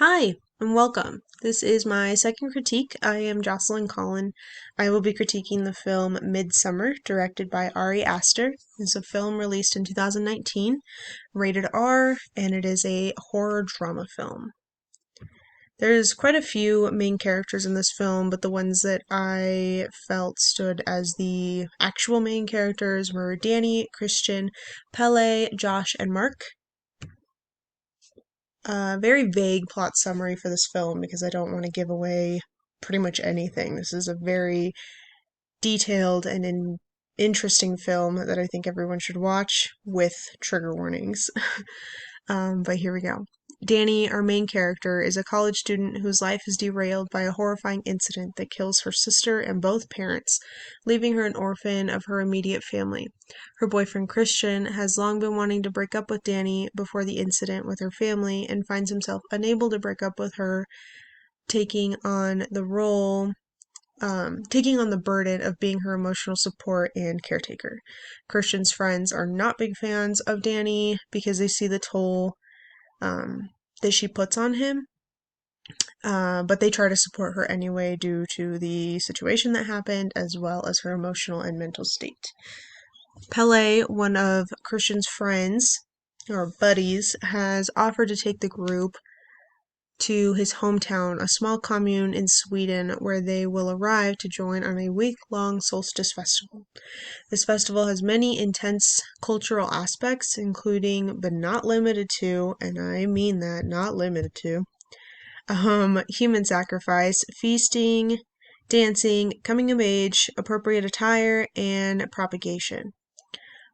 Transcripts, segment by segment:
Hi, and welcome. This is my second critique. I am Jocelyn Collin. I will be critiquing the film Midsummer, directed by Ari Aster. It's a film released in 2019, rated R, and it is a horror drama film. There's quite a few main characters in this film, but the ones that I felt stood as the actual main characters were Danny, Christian, Pele, Josh, and Mark. Very vague plot summary for this film because I don't want to give away pretty much anything. This is a very detailed and interesting film that I think everyone should watch with trigger warnings. But here we go. Danny, our main character, is a college student whose life is derailed by a horrifying incident that kills her sister and both parents, leaving her an orphan of her immediate family. Her boyfriend Christian has long been wanting to break up with Danny before the incident with her family and finds himself unable to break up with her, taking on the burden of being her emotional support and caretaker. Christian's friends are not big fans of Danny because they see the toll that she puts on him, but they try to support her anyway due to the situation that happened as well as her emotional and mental state. Pele, one of Christian's friends or buddies, has offered to take the group to his hometown, a small commune in Sweden, where they will arrive to join on a week-long solstice festival. This festival has many intense cultural aspects, including, but not limited to, and I mean that, not limited to, human sacrifice, feasting, dancing, coming of age, appropriate attire, and propagation.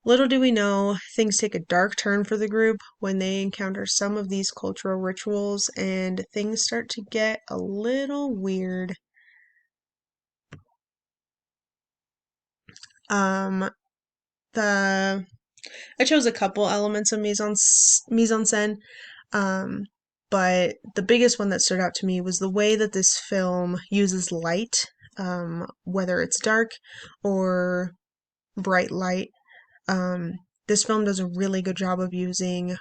Little do we know, things take a dark turn for the group when they encounter some of these cultural rituals and things start to get a little weird. Um, I chose a couple elements of mise-en-scène, but the biggest one that stood out to me was the way that this film uses light, whether it's dark or bright light. This film does a really good job of using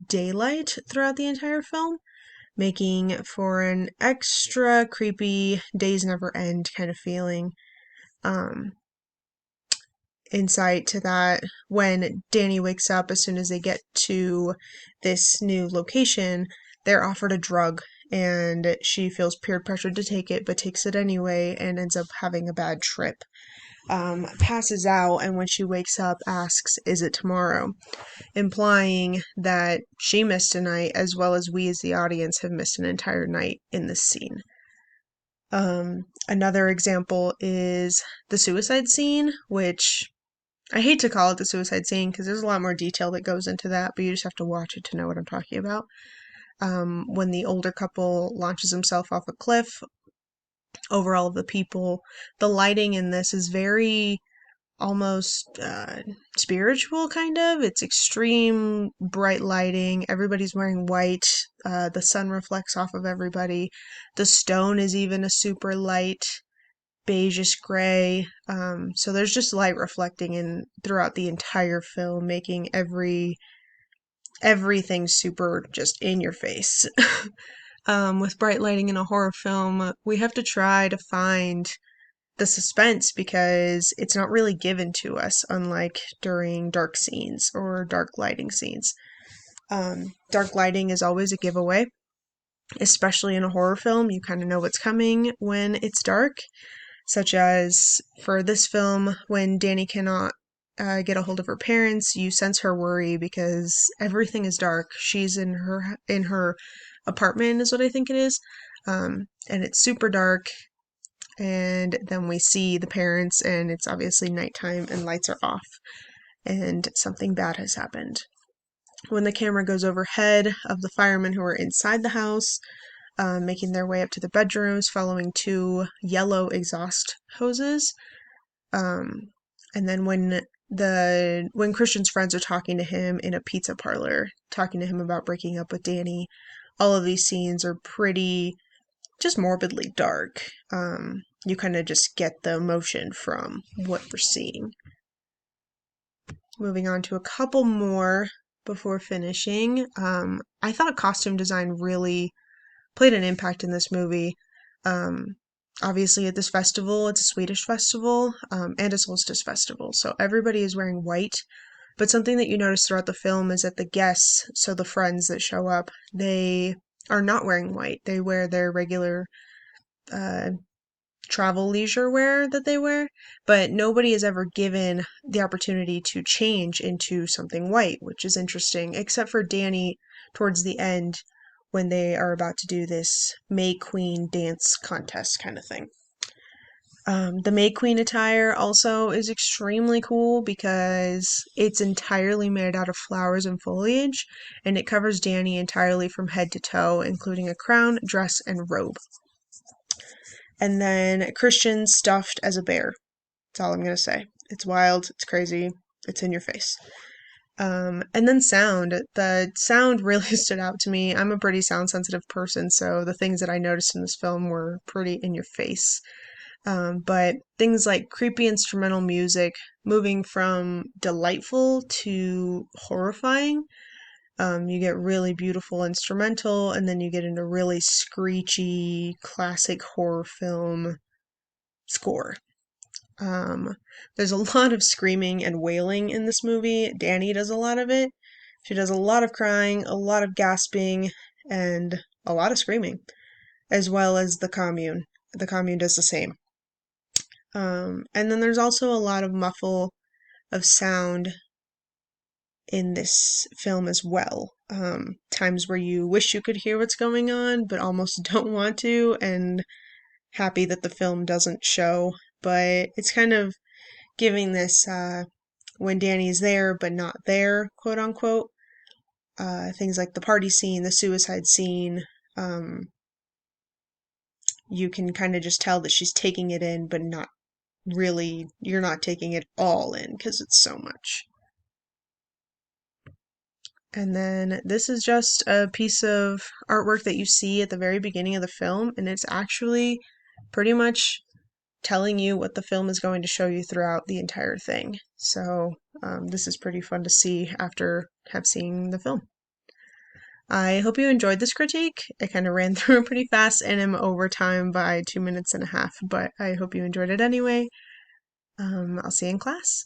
daylight throughout the entire film, making for an extra creepy days never end kind of feeling. Insight to that when Danny wakes up as soon as they get to this new location, they're offered a drug and she feels peer pressured to take it but takes it anyway and ends up having a bad trip. Passes out, and when she wakes up asks, "Is it tomorrow?" Implying that she missed a night as well as we as the audience have missed an entire night in this scene. Another example is the suicide scene, which I hate to call it the suicide scene because there's a lot more detail that goes into that, but you just have to watch it to know what I'm talking about. When the older couple launches himself off a cliff over all of the people, the lighting in this is very almost spiritual, kind of. It's extreme bright lighting. Everybody's wearing white. The sun reflects off of everybody. The stone is even a super light beigeish gray. So there's just light reflecting in throughout the entire film, making everything super just in your face. With bright lighting in a horror film, we have to try to find the suspense because it's not really given to us, unlike during dark scenes or dark lighting scenes. Dark lighting is always a giveaway, especially in a horror film. You kind of know what's coming when it's dark, such as for this film, when Danny cannot get a hold of her parents, you sense her worry because everything is dark. She's in her apartment, is what I think it is, and it's super dark. And then we see the parents, and it's obviously nighttime, and lights are off, and something bad has happened. When the camera goes overhead of the firemen who are inside the house, making their way up to the bedrooms, following two yellow exhaust hoses. And then when Christian's friends are talking to him in a pizza parlor, talking to him about breaking up with Danny, all of these scenes are pretty just morbidly dark. You kind of just get the emotion from what we're seeing. Moving on to a couple more before finishing. I thought costume design really played an impact in this movie. Um, Obviously, at this festival, it's a Swedish festival, and a solstice festival, so everybody is wearing white. But something that you notice throughout the film is that the guests, so the friends that show up, they are not wearing white. They wear their regular uh, travel leisure wear that they wear, but nobody is ever given the opportunity to change into something white, which is interesting, except for Danny towards the end when they are about to do this May Queen dance contest kind of thing. The May Queen attire also is extremely cool because it's entirely made out of flowers and foliage, and it covers Danny entirely from head to toe, including a crown, dress, and robe. And then Christian stuffed as a bear. That's all I'm gonna say. It's wild, it's crazy, it's in your face. And then sound. The sound really stood out to me. I'm a pretty sound sensitive person, so the things that I noticed in this film were pretty in your face. But things like creepy instrumental music, moving from delightful to horrifying. You get really beautiful instrumental, and then you get into really screechy, classic horror film score. There's a lot of screaming and wailing in this movie. Danny does a lot of it. She does a lot of crying, a lot of gasping, and a lot of screaming, as well as the commune. The commune does the same. And then there's also a lot of muffle of sound in this film as well. Times where you wish you could hear what's going on, but almost don't want to, and happy that the film doesn't show. But it's kind of giving this when Danny's there but not there, quote unquote. Things like the party scene, the suicide scene. You can kind of just tell that she's taking it in, but not really, you're not taking it all in because it's so much. And then this is just a piece of artwork that you see at the very beginning of the film, and it's actually pretty much telling you what the film is going to show you throughout the entire thing. So this is pretty fun to see after have seen the film. I hope you enjoyed this critique. I kind of ran through it pretty fast and am over time by 2 minutes and a half, but I hope you enjoyed it anyway. I'll see you in class.